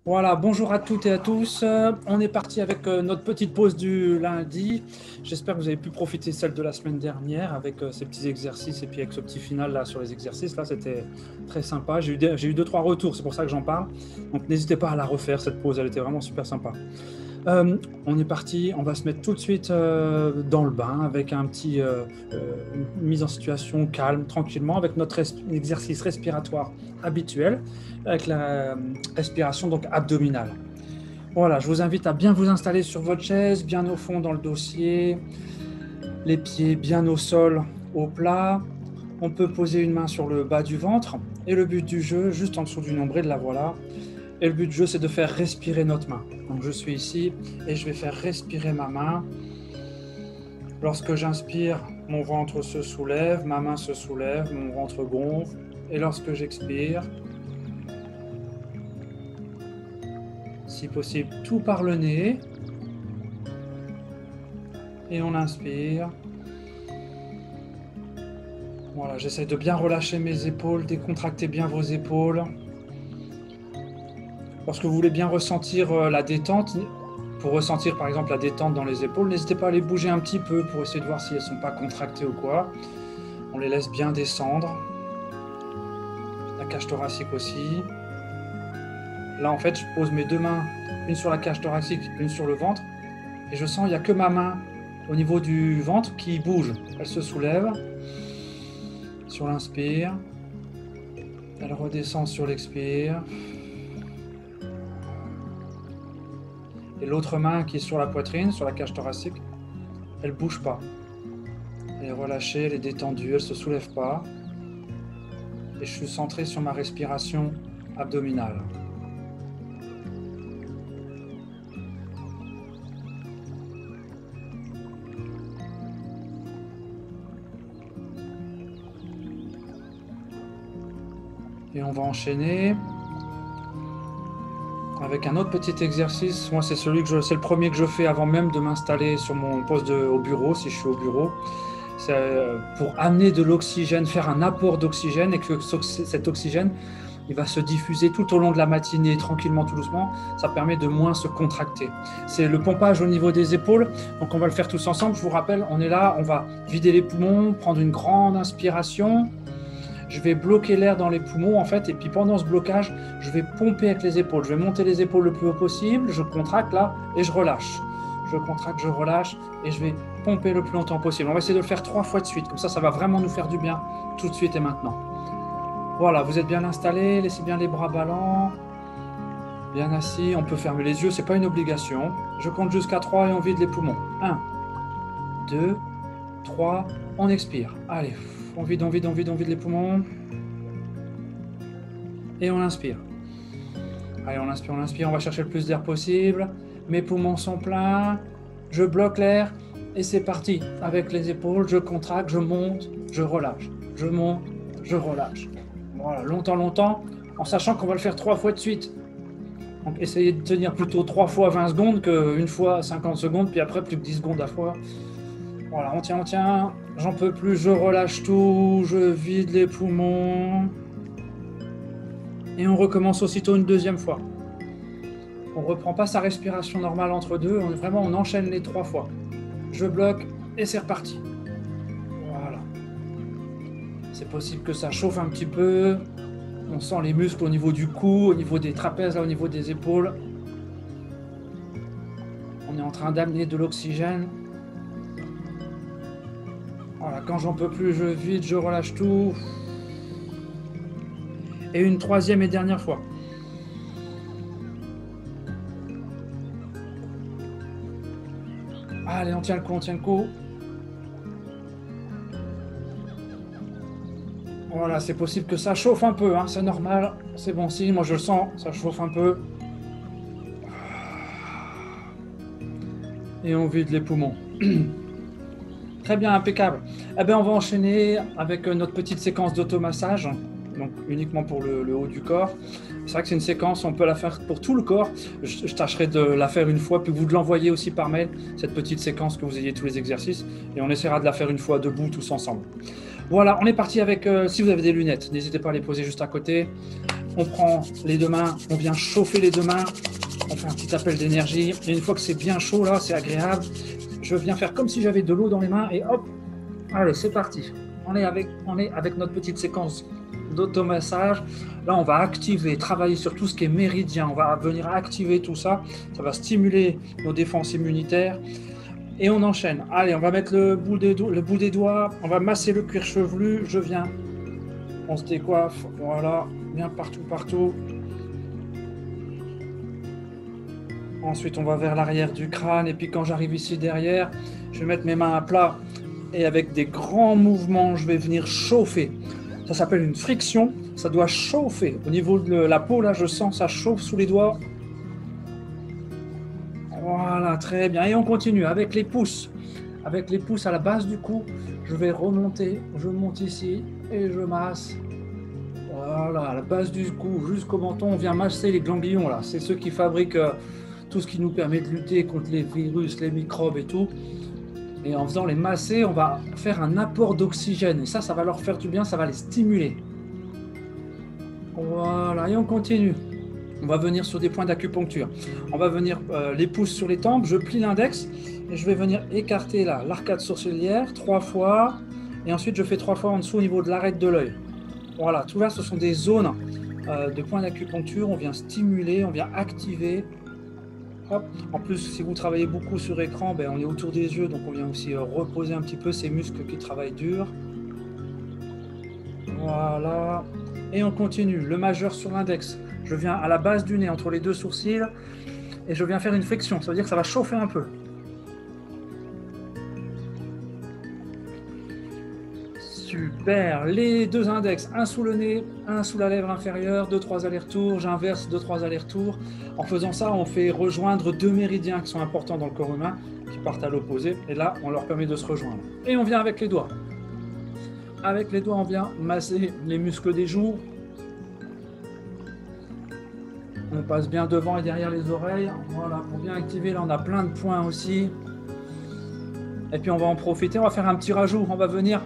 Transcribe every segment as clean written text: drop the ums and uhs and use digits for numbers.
Voilà, bonjour à toutes et à tous. On est parti avec notre petite pause du lundi. J'espère que vous avez pu profiter celle de la semaine dernière avec ces petits exercices et puis avec ce petit final là sur les exercices. Là, c'était très sympa. J'ai eu deux, trois retours, c'est pour ça que j'en parle. Donc n'hésitez pas à la refaire, cette pause, elle était vraiment super sympa. On est parti, on va se mettre tout de suite dans le bain avec une mise en situation calme, tranquillement, avec notre exercice respiratoire habituel, avec la respiration donc abdominale. Voilà, je vous invite à bien vous installer sur votre chaise, bien au fond dans le dossier, les pieds bien au sol, au plat. On peut poser une main sur le bas du ventre et le but du jeu, juste en dessous du nombril, là voilà. Et le but du jeu, c'est de faire respirer notre main. Donc je suis ici et je vais faire respirer ma main. Lorsque j'inspire, mon ventre se soulève, ma main se soulève, mon ventre gonfle. Et lorsque j'expire, si possible, tout par le nez. Et on inspire. Voilà, j'essaie de bien relâcher mes épaules, décontracter bien vos épaules. Lorsque vous voulez bien ressentir la détente, pour ressentir par exemple la détente dans les épaules, n'hésitez pas à les bouger un petit peu pour essayer de voir si elles ne sont pas contractées ou quoi. On les laisse bien descendre. La cage thoracique aussi. Là en fait, je pose mes deux mains, une sur la cage thoracique, une sur le ventre. Et je sens qu'il n'y a que ma main au niveau du ventre qui bouge. Elle se soulève sur l'inspire. Elle redescend sur l'expire. Et l'autre main qui est sur la poitrine, sur la cage thoracique, elle ne bouge pas. Elle est relâchée, elle est détendue, elle ne se soulève pas. Et je suis centré sur ma respiration abdominale. Et on va enchaîner avec un autre petit exercice. Moi, c'est le premier que je fais avant même de m'installer sur mon poste au bureau, si je suis au bureau. C'est pour amener de l'oxygène, faire un apport d'oxygène et que cet oxygène, il va se diffuser tout au long de la matinée, tranquillement, tout doucement. Ça permet de moins se contracter. C'est le pompage au niveau des épaules. Donc, on va le faire tous ensemble. Je vous rappelle, on est là, on va vider les poumons, prendre une grande inspiration. Je vais bloquer l'air dans les poumons en fait, et puis pendant ce blocage, je vais pomper avec les épaules. Je vais monter les épaules le plus haut possible, je contracte là et je relâche. Je contracte, je relâche et je vais pomper le plus longtemps possible. On va essayer de le faire 3 fois de suite, comme ça va vraiment nous faire du bien tout de suite et maintenant. Voilà, vous êtes bien installés, laissez bien les bras ballants, bien assis, on peut fermer les yeux, c'est pas une obligation. Je compte jusqu'à 3 et on vide les poumons. 1, 2, 3, on expire. Allez. On vide les poumons. Et on inspire. Allez, on inspire, on va chercher le plus d'air possible. Mes poumons sont pleins. Je bloque l'air. Et c'est parti. Avec les épaules, je contracte, je monte, je relâche. Je monte, je relâche. Voilà, longtemps, en sachant qu'on va le faire 3 fois de suite. Donc essayez de tenir plutôt 3 fois 20 secondes qu'une fois 50 secondes, puis après plus que 10 secondes à fois. Voilà, on tient, j'en peux plus, je relâche tout, je vide les poumons. Et on recommence aussitôt une deuxième fois. On ne reprend pas sa respiration normale entre deux, on enchaîne les 3 fois. Je bloque et c'est reparti. Voilà. C'est possible que ça chauffe un petit peu. On sent les muscles au niveau du cou, au niveau des trapèzes, là, au niveau des épaules. On est en train d'amener de l'oxygène. Voilà, quand j'en peux plus, je vide, je relâche tout. Et une 3e et dernière fois. Allez, on tient le coup, Voilà, c'est possible que ça chauffe un peu, hein, c'est normal. C'est bon signe, moi je le sens, ça chauffe un peu. Et on vide les poumons. Très bien, impeccable. Eh bien, on va enchaîner avec notre petite séquence d'automassage, donc uniquement pour le haut du corps. C'est vrai que c'est une séquence, on peut la faire pour tout le corps. Je tâcherai de la faire une fois, puis vous de l'envoyer aussi par mail, cette petite séquence, que vous ayez tous les exercices. Et on essaiera de la faire une fois debout, tous ensemble. Voilà, on est parti avec, si vous avez des lunettes, n'hésitez pas à les poser juste à côté. on prend les deux mains, on vient chauffer les deux mains, on fait un petit appel d'énergie. Et une fois que c'est bien chaud, là, c'est agréable, je viens faire comme si j'avais de l'eau dans les mains et hop, allez, c'est parti. On est avec notre petite séquence d'automassage. Là, on va activer, travailler sur tout ce qui est méridien. On va venir activer tout ça. Ça va stimuler nos défenses immunitaires. Et on enchaîne. Allez, on va mettre le bout des doigts. On va masser le cuir chevelu. Je viens. On se décoiffe. Voilà. Bien partout, partout. Ensuite, on va vers l'arrière du crâne. Et puis, quand j'arrive ici derrière, je vais mettre mes mains à plat. Et avec des grands mouvements, je vais venir chauffer. Ça s'appelle une friction. Ça doit chauffer. Au niveau de la peau, là, je sens ça chauffe sous les doigts. Voilà, très bien. Et on continue avec les pouces. Avec les pouces à la base du cou, je vais remonter. Je monte ici et je masse. Voilà, à la base du cou jusqu'au menton, on vient masser les ganglions là. C'est ceux qui fabriquent tout ce qui nous permet de lutter contre les virus, les microbes et tout. Et en faisant les masser, on va faire un apport d'oxygène. Et ça va leur faire du bien, ça va les stimuler. Voilà, et on continue. On va venir sur des points d'acupuncture. On va venir les pouces sur les tempes. Je plie l'index et je vais venir écarter là l'arcade sourcilière 3 fois. Et ensuite, je fais 3 fois en dessous au niveau de l'arête de l'œil. Voilà, tout là, ce sont des zones de points d'acupuncture. On vient stimuler, on vient activer. Hop. En plus, si vous travaillez beaucoup sur écran, ben, on est autour des yeux, donc on vient aussi reposer un petit peu ces muscles qui travaillent dur. Voilà. Et on continue. Le majeur sur l'index. Je viens à la base du nez, entre les deux sourcils, et je viens faire une friction. Ça veut dire que ça va chauffer un peu. Super. Les deux index, un sous le nez, un sous la lèvre inférieure, 2-3 allers-retours. J'inverse 2-3 allers-retours. En faisant ça, on fait rejoindre 2 méridiens qui sont importants dans le corps humain, qui partent à l'opposé. Et là, on leur permet de se rejoindre. Et on vient avec les doigts. Avec les doigts, on vient masser les muscles des joues. On passe bien devant et derrière les oreilles. Voilà, on vient activer. Là, on a plein de points aussi. Et puis, on va en profiter. On va faire un petit rajout. On va venir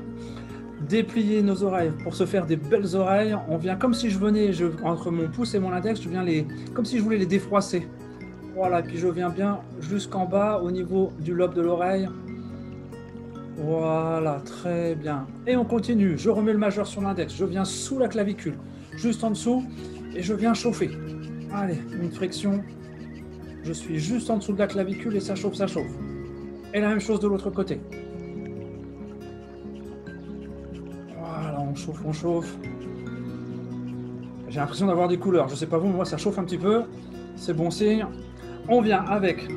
déplier nos oreilles pour se faire des belles oreilles. On vient comme si je venais, entre mon pouce et mon index, je viens comme si je voulais les défroisser. Voilà, et puis je viens bien jusqu'en bas au niveau du lobe de l'oreille. Voilà, très bien. Et on continue. Je remets le majeur sur l'index. Je viens sous la clavicule, juste en dessous, et je viens chauffer. Allez, une friction. Je suis juste en dessous de la clavicule et ça chauffe, ça chauffe. Et la même chose de l'autre côté. Voilà, on chauffe, on chauffe. J'ai l'impression d'avoir des couleurs. Je ne sais pas vous, mais moi ça chauffe un petit peu. C'est bon signe. On vient avec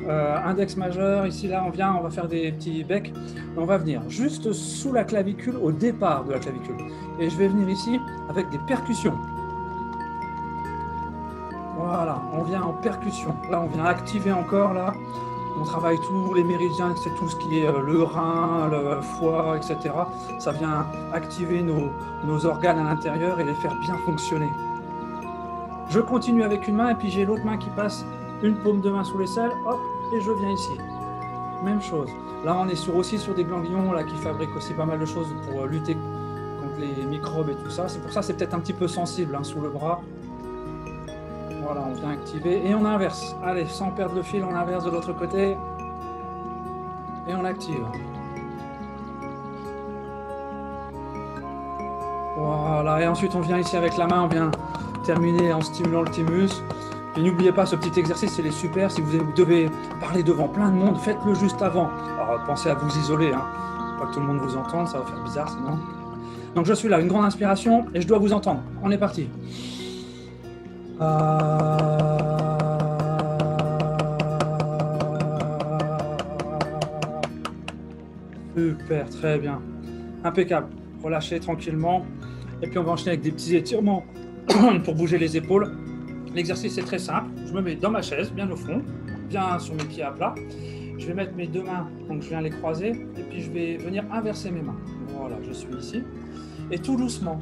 index majeur. Ici, là, on va faire des petits becs. On va venir juste sous la clavicule, au départ de la clavicule. Et je vais venir ici avec des percussions. Voilà, on vient en percussion. Là, on vient activer encore, là. On travaille tous les méridiens, c'est tout ce qui est le rein, le foie, etc. Ça vient activer nos organes à l'intérieur et les faire bien fonctionner. Je continue avec une main et puis j'ai l'autre main qui passe une paume de main sous l'aisselle, hop, et je viens ici. Même chose. Là, on est aussi sur des ganglions là, qui fabriquent aussi pas mal de choses pour lutter contre les microbes et tout ça. C'est pour ça que c'est peut-être un petit peu sensible hein, sous le bras. Voilà, on vient activer et on inverse. Allez, sans perdre le fil, on inverse de l'autre côté. Et on active. Voilà, et ensuite on vient ici avec la main, on vient terminer en stimulant le thymus. Et n'oubliez pas, ce petit exercice, il est super. Si vous devez parler devant plein de monde, faites-le juste avant. Alors, pensez à vous isoler, hein. Pas que tout le monde vous entende, ça va faire bizarre sinon. Donc je suis là, une grande inspiration, et je dois vous entendre. On est parti. Super, très bien. Impeccable. Relâchez tranquillement. Et puis on va enchaîner avec des petits étirements pour bouger les épaules. L'exercice est très simple. Je me mets dans ma chaise, bien au fond, bien sur mes pieds à plat. Je vais mettre mes deux mains, donc je viens les croiser, et puis je vais venir inverser mes mains. Voilà, je suis ici. Et tout doucement,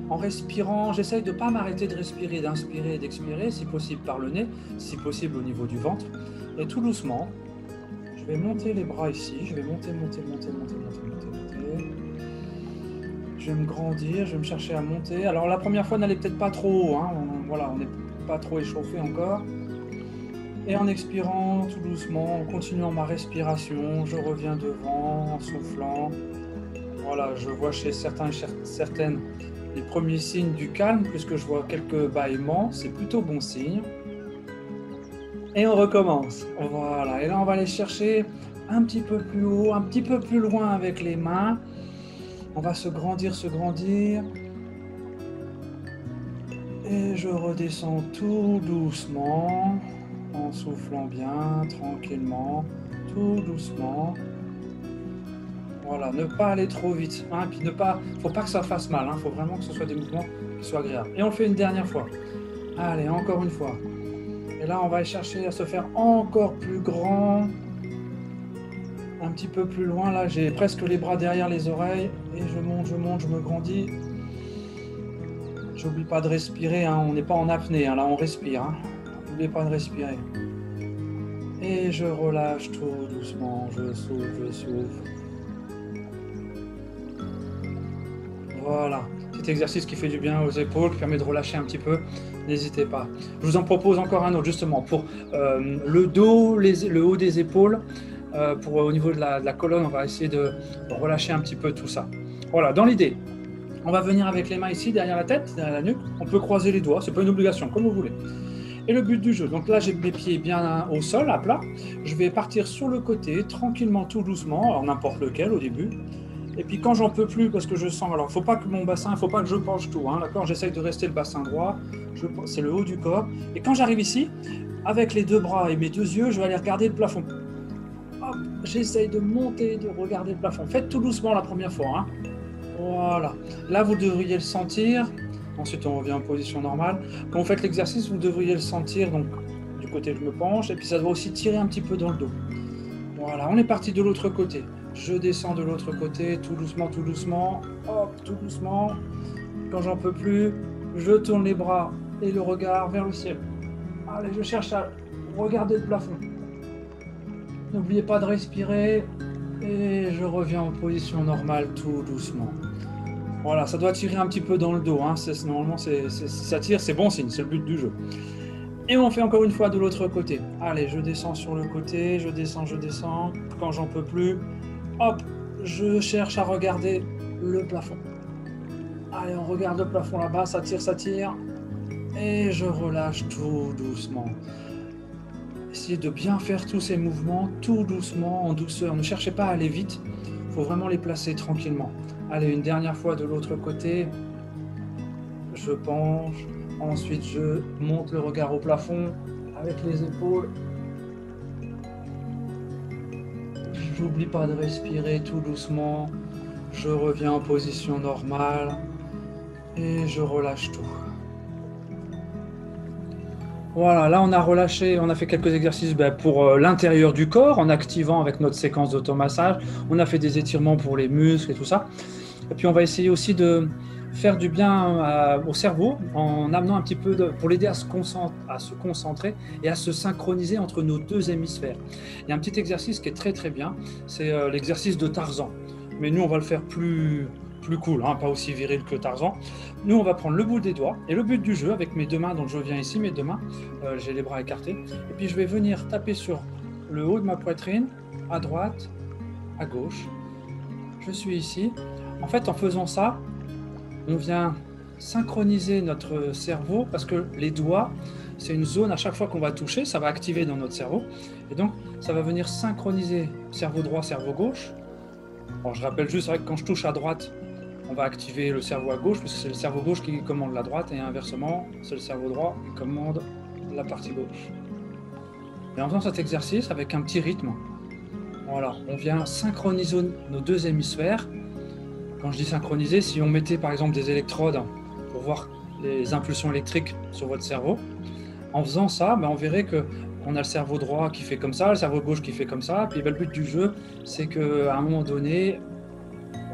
en respirant, j'essaye de ne pas m'arrêter de respirer, d'inspirer et d'expirer, si possible par le nez, si possible au niveau du ventre. Et tout doucement, je vais monter les bras ici, je vais monter. je vais me grandir, je vais me chercher à monter. Alors la première fois n'allait peut-être pas trop haut, hein. Voilà, on n'est pas trop échauffé encore. Et en expirant tout doucement, en continuant ma respiration, je reviens devant en soufflant. Voilà, je vois chez certains et certaines les premiers signes du calme, puisque je vois quelques bâillements, c'est plutôt bon signe. Et on recommence. Voilà, et là on va aller chercher un petit peu plus haut, un petit peu plus loin avec les mains. On va se grandir, se grandir. Et je redescends tout doucement, en soufflant bien, tranquillement, tout doucement. Voilà, ne pas aller trop vite. Hein, puis faut pas que ça fasse mal. Faut vraiment que ce soit des mouvements qui soient agréables. Et on le fait une dernière fois. Allez, encore une fois. Et là, on va chercher à se faire encore plus grand. Un petit peu plus loin. Là, j'ai presque les bras derrière les oreilles. Et je monte, je me grandis. J'oublie pas de respirer. On n'est pas en apnée. Là, on respire. N'oubliez pas de respirer. Et je relâche tout doucement. Je souffle, je souffle. Voilà, petit exercice qui fait du bien aux épaules, qui permet de relâcher un petit peu, n'hésitez pas. Je vous en propose encore un autre justement pour le dos, le haut des épaules, au niveau de la colonne, on va essayer de relâcher un petit peu tout ça. Voilà, dans l'idée, on va venir avec les mains ici, derrière la tête, derrière la nuque, on peut croiser les doigts, c'est pas une obligation, comme vous voulez. Et le but du jeu, donc là j'ai mes pieds bien au sol, à plat, je vais partir sur le côté, tranquillement, tout doucement, alors n'importe lequel au début. Et puis quand j'en peux plus, parce que je sens, alors il ne faut pas que mon bassin, il ne faut pas que je penche tout, d'accord, j'essaye de rester le bassin droit, c'est le haut du corps. Et quand j'arrive ici, avec les deux bras et mes deux yeux, je vais aller regarder le plafond. Hop, j'essaye de monter, de regarder le plafond. Faites tout doucement la première fois. Voilà. Là, vous devriez le sentir. Ensuite, on revient en position normale. Quand vous faites l'exercice, vous devriez le sentir, donc du côté je me penche, et puis ça doit aussi tirer un petit peu dans le dos. Voilà, on est parti de l'autre côté. Je descends de l'autre côté, tout doucement, hop, tout doucement. Quand j'en peux plus, je tourne les bras et le regard vers le ciel. Allez, je cherche à regarder le plafond. N'oubliez pas de respirer et je reviens en position normale tout doucement. Voilà, ça doit tirer un petit peu dans le dos. Normalement, ça tire, c'est bon signe, c'est le but du jeu. Et on fait encore une fois de l'autre côté. Allez, je descends sur le côté, je descends. Quand j'en peux plus, hop, je cherche à regarder le plafond. Allez, on regarde le plafond là-bas, ça tire. Et je relâche tout doucement. Essayez de bien faire tous ces mouvements, tout doucement, en douceur. Ne cherchez pas à aller vite, il faut vraiment les placer tranquillement. Allez, une dernière fois de l'autre côté. Je penche. Ensuite, je monte le regard au plafond avec les épaules. J'oublie pas de respirer tout doucement. Je reviens en position normale et je relâche tout. Voilà, là on a relâché, on a fait quelques exercices pour l'intérieur du corps en activant avec notre séquence d'automassage. On a fait des étirements pour les muscles et tout ça. Et puis on va essayer aussi de faire du bien au cerveau en amenant un petit peu pour l'aider à se concentrer et à se synchroniser entre nos deux hémisphères. Il y a un petit exercice qui est très très bien, c'est l'exercice de Tarzan. Mais nous on va le faire plus cool, pas aussi viril que Tarzan. Nous on va prendre le bout des doigts et le but du jeu avec mes deux mains, donc je viens ici, mes deux mains, j'ai les bras écartés, et puis je vais venir taper sur le haut de ma poitrine, à droite, à gauche. Je suis ici. En fait, en faisant ça, on vient synchroniser notre cerveau parce que les doigts, c'est une zone à chaque fois qu'on va toucher, ça va activer dans notre cerveau. Et donc, ça va venir synchroniser cerveau droit, cerveau gauche. Alors, je rappelle juste, c'est vrai que quand je touche à droite, on va activer le cerveau à gauche parce que c'est le cerveau gauche qui commande la droite et inversement, c'est le cerveau droit qui commande la partie gauche. Et en faisant cet exercice avec un petit rythme, voilà, on vient synchroniser nos deux hémisphères. Quand je dis synchroniser, si on mettait par exemple des électrodes pour voir les impulsions électriques sur votre cerveau, en faisant ça, on verrait qu'on a le cerveau droit qui fait comme ça, le cerveau gauche qui fait comme ça, puis le but du jeu, c'est qu'à un moment donné,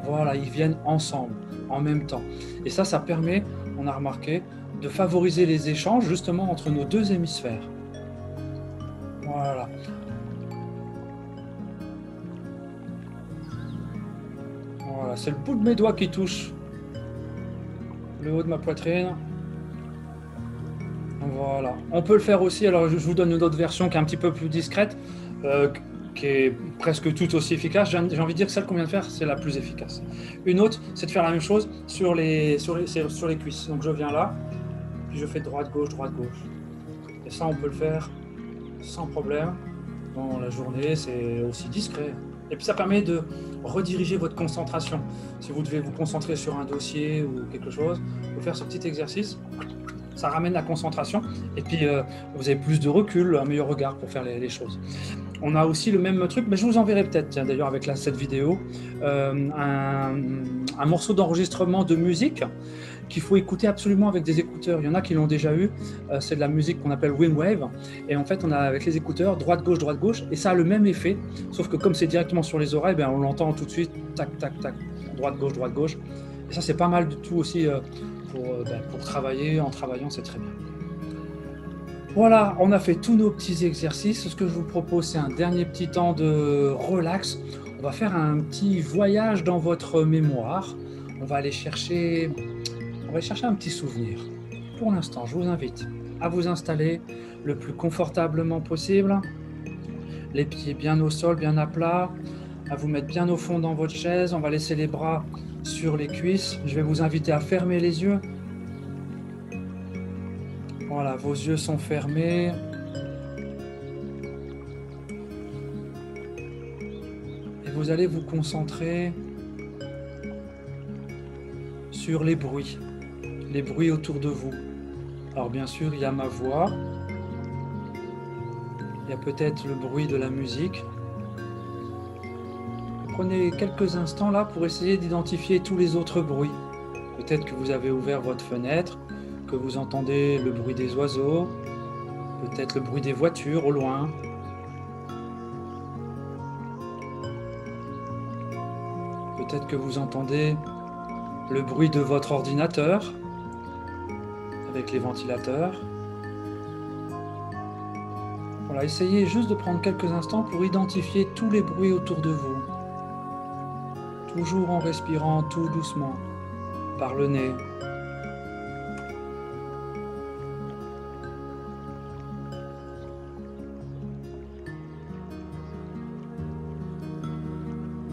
voilà, ils viennent ensemble, en même temps. Et ça permet, on a remarqué, de favoriser les échanges justement entre nos deux hémisphères. Voilà. Voilà, c'est le bout de mes doigts qui touche le haut de ma poitrine. Voilà. On peut le faire aussi, alors je vous donne une autre version qui est un petit peu plus discrète, qui est presque tout aussi efficace. J'ai envie de dire que celle qu'on vient de faire, c'est la plus efficace. Une autre, c'est de faire la même chose sur les cuisses. Donc je viens là, puis je fais droite-gauche, droite-gauche. Et ça, on peut le faire sans problème. Dans la journée, c'est aussi discret. Et puis ça permet de rediriger votre concentration. Si vous devez vous concentrer sur un dossier ou quelque chose, vous faire ce petit exercice. Ça ramène la concentration et puis vous avez plus de recul, un meilleur regard pour faire les choses. On a aussi le même truc, mais je vous enverrai peut-être, d'ailleurs avec cette vidéo, un morceau d'enregistrement de musique qu'il faut écouter absolument avec des écouteurs. Il y en a qui l'ont déjà eu, c'est de la musique qu'on appelle Windwave, et en fait on a avec les écouteurs droite-gauche, et ça a le même effet, sauf que comme c'est directement sur les oreilles, ben, on l'entend tout de suite, tac, tac, tac, droite-gauche, et ça c'est pas mal du tout aussi pour travailler, en travaillant c'est très bien. Voilà, on a fait tous nos petits exercices. Ce que je vous propose, c'est un dernier petit temps de relax. On va faire un petit voyage dans votre mémoire. On va aller chercher un petit souvenir. Pour l'instant, je vous invite à vous installer le plus confortablement possible. Les pieds bien au sol, bien à plat. À vous mettre bien au fond dans votre chaise. On va laisser les bras sur les cuisses. Je vais vous inviter à fermer les yeux. Voilà, vos yeux sont fermés. Et vous allez vous concentrer sur les bruits autour de vous. Alors bien sûr, il y a ma voix. Il y a peut-être le bruit de la musique. Prenez quelques instants là pour essayer d'identifier tous les autres bruits. Peut-être que vous avez ouvert votre fenêtre, que vous entendez le bruit des oiseaux, peut-être le bruit des voitures au loin. Peut-être que vous entendez le bruit de votre ordinateur avec les ventilateurs. Voilà, essayez juste de prendre quelques instants pour identifier tous les bruits autour de vous. Toujours en respirant tout doucement par le nez.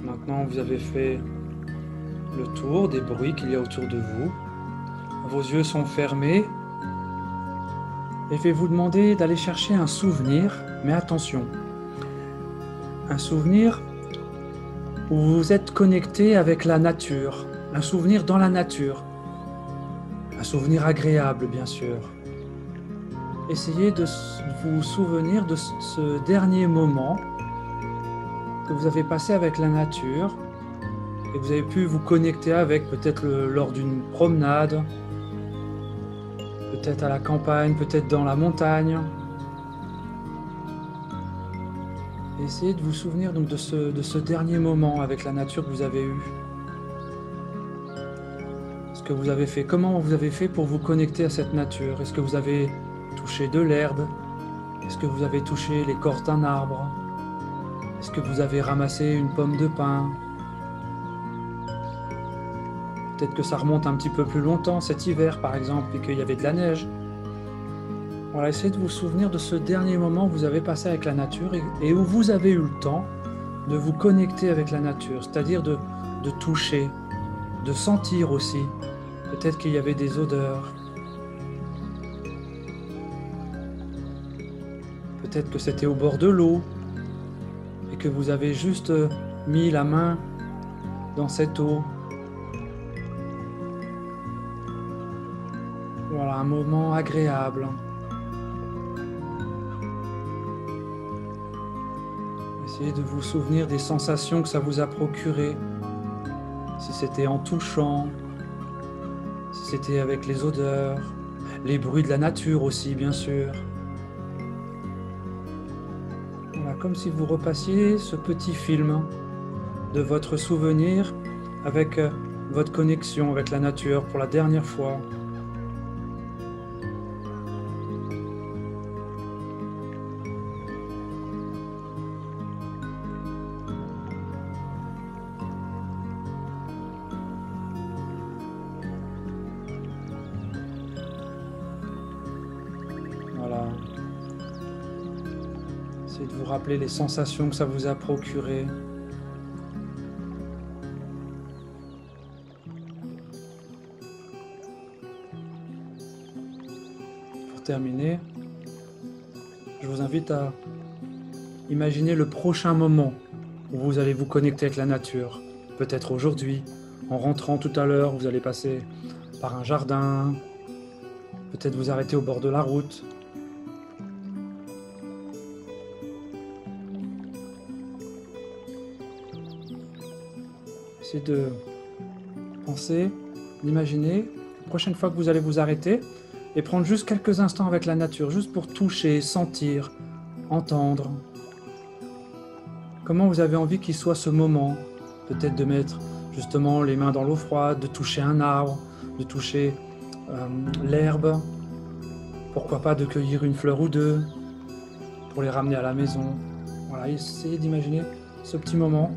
Maintenant, vous avez fait le tour des bruits qu'il y a autour de vous. Vos yeux sont fermés. Et je vais vous demander d'aller chercher un souvenir, mais attention, un souvenir où vous êtes connecté avec la nature, un souvenir dans la nature, un souvenir agréable bien sûr. Essayez de vous souvenir de ce dernier moment que vous avez passé avec la nature et que vous avez pu vous connecter avec, peut-être lors d'une promenade, peut-être à la campagne, peut-être dans la montagne. Et essayez de vous souvenir donc de ce dernier moment avec la nature que vous avez eu. Ce que vous avez fait, comment vous avez fait pour vous connecter à cette nature? Est-ce que vous avez touché de l'herbe? Est-ce que vous avez touché l'écorce d'un arbre? Est-ce que vous avez ramassé une pomme de pin? Peut-être que ça remonte un petit peu plus longtemps, cet hiver par exemple, et qu'il y avait de la neige. Voilà, essayez de vous souvenir de ce dernier moment que vous avez passé avec la nature et où vous avez eu le temps de vous connecter avec la nature, c'est-à-dire de toucher, de sentir aussi. Peut-être qu'il y avait des odeurs. Peut-être que c'était au bord de l'eau et que vous avez juste mis la main dans cette eau. Voilà, un moment agréable. Essayez de vous souvenir des sensations que ça vous a procurées. Si c'était en touchant, si c'était avec les odeurs, les bruits de la nature aussi, bien sûr. Voilà, comme si vous repassiez ce petit film de votre souvenir avec votre connexion avec la nature pour la dernière fois. Essayez de vous rappeler les sensations que ça vous a procurées. Pour terminer, je vous invite à imaginer le prochain moment où vous allez vous connecter avec la nature. Peut-être aujourd'hui, en rentrant tout à l'heure, vous allez passer par un jardin, peut-être vous arrêter au bord de la route. Essayez de penser, d'imaginer, la prochaine fois que vous allez vous arrêter, et prendre juste quelques instants avec la nature, juste pour toucher, sentir, entendre. Comment vous avez envie qu'il soit ce moment? Peut-être de mettre justement les mains dans l'eau froide, de toucher un arbre, de toucher l'herbe. Pourquoi pas de cueillir une fleur ou deux pour les ramener à la maison. Voilà, essayez d'imaginer ce petit moment.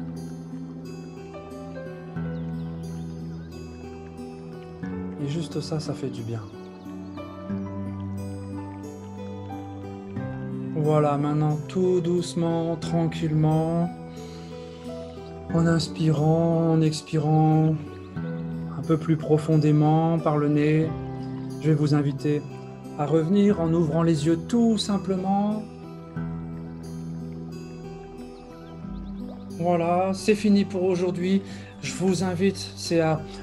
Et juste ça, ça fait du bien. Voilà, maintenant tout doucement, tranquillement, en inspirant, en expirant, un peu plus profondément par le nez. Je vais vous inviter à revenir en ouvrant les yeux tout simplement. Voilà, c'est fini pour aujourd'hui. Je vous invite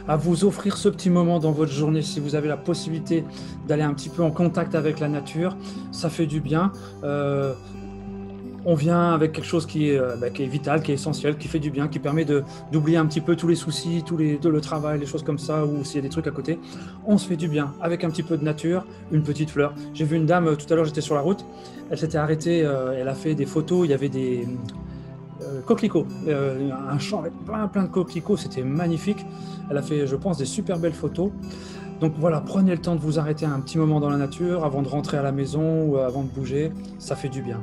à vous offrir ce petit moment dans votre journée si vous avez la possibilité d'aller un petit peu en contact avec la nature. Ça fait du bien. On vient avec quelque chose qui est vital, qui est essentiel, qui fait du bien, qui permet d'oublier un petit peu tous les soucis, le travail, les choses comme ça, ou s'il y a des trucs à côté. On se fait du bien avec un petit peu de nature, une petite fleur. J'ai vu une dame, tout à l'heure j'étais sur la route, elle s'était arrêtée, elle a fait des photos, il y avait des coquelicots, un champ avec plein de coquelicots, c'était magnifique. Elle a fait, je pense, des super belles photos. Donc voilà, prenez le temps de vous arrêter un petit moment dans la nature avant de rentrer à la maison ou avant de bouger, ça fait du bien.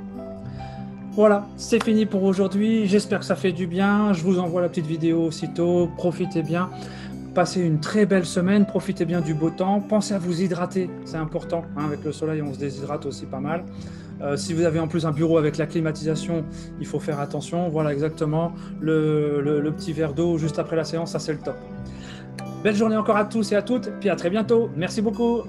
Voilà, c'est fini pour aujourd'hui. J'espère que ça fait du bien. Je vous envoie la petite vidéo aussitôt. Profitez bien. Passez une très belle semaine. Profitez bien du beau temps. Pensez à vous hydrater. C'est important. Avec le soleil, on se déshydrate aussi pas mal. Si vous avez en plus un bureau avec la climatisation, il faut faire attention. Voilà exactement le petit verre d'eau juste après la séance. Ça, c'est le top. Belle journée encore à tous et à toutes. Puis à très bientôt. Merci beaucoup.